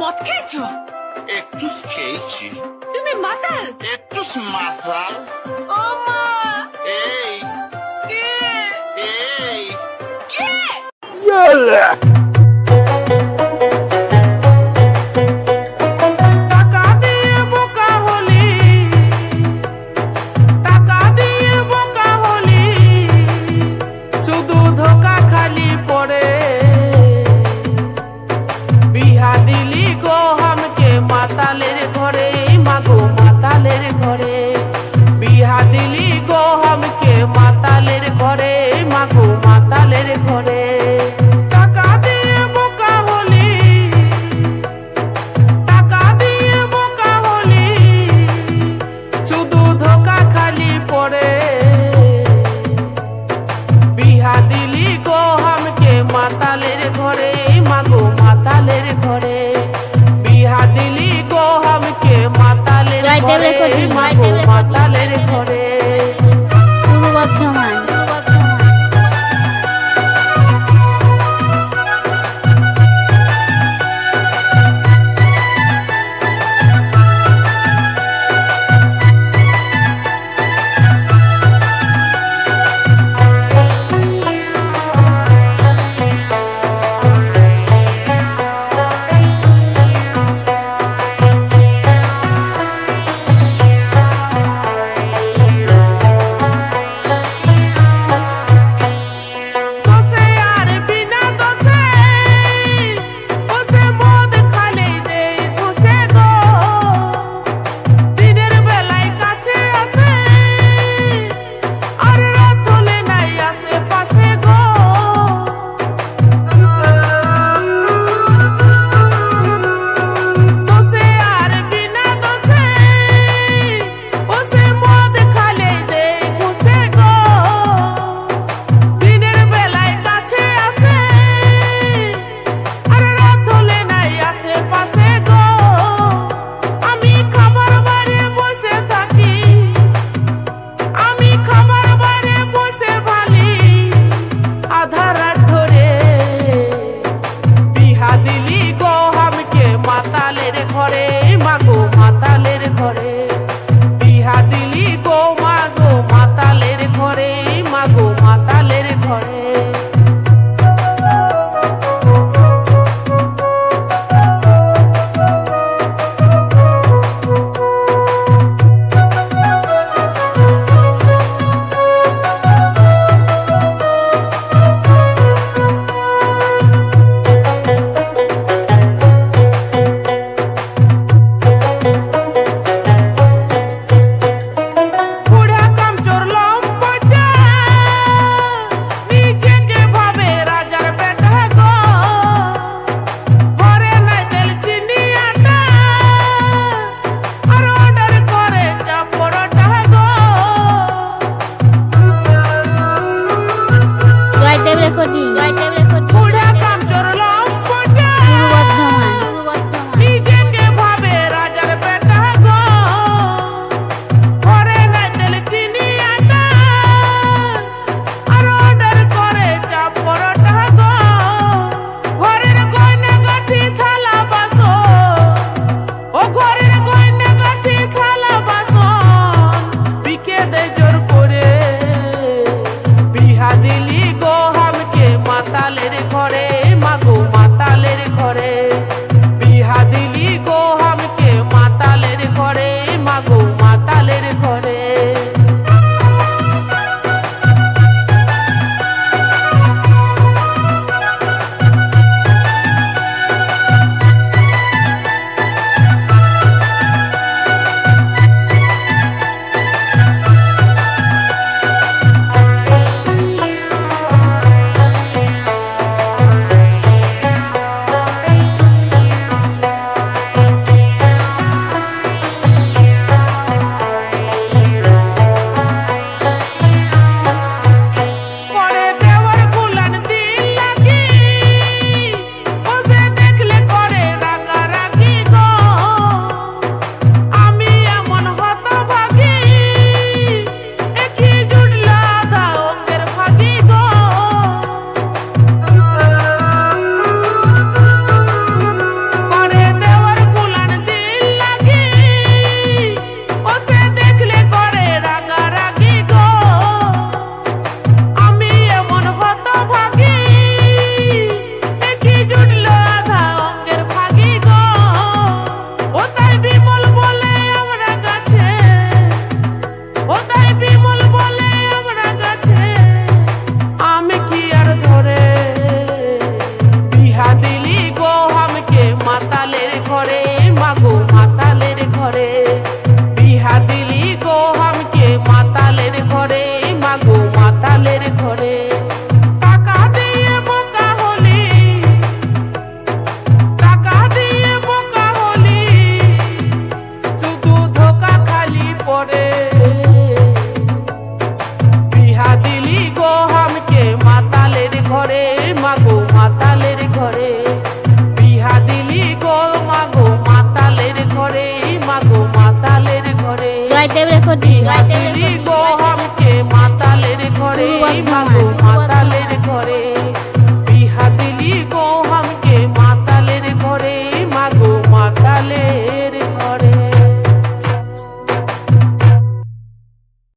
মদ খেয়েছো? একটু খেয়েছি। তুমি মাতাল? একটু মাতাল। ও মা! এই কে? এই কে? টাকা দিয়ে বোকা হলি, টাকা দিয়ে বোকা হলি, শুধু ধোকা খালি পড়ে। বিহা দিলি গো হামকে মাতালের ঘরে, মাগো মাতালের ঘরে। বিহা দিলি গো হামকে মাতালের ঘরে, মাগো মাতালের ঘরে। টাকা দিয়ে বোকা হলি, টাকা দিয়ে বোকা হলি, শুধু ধোকা খালি পড়ে। বিহা দিলি গো হামকে মাতালের ঘরে, মাগো মাতালের ঘরে। বিহা দিলি গো হামকে মাতালের ঘরে, মাগো মাতালের ঘরে। পূর্ব বর্ধমান। জয়দেব রেকর্ডিং দিলি গো হামকে মাতালের ঘরে মাগো মাতালের ঘরে বিহা দিলি গো হামকে মাতালের ঘরে মাগো মাতালের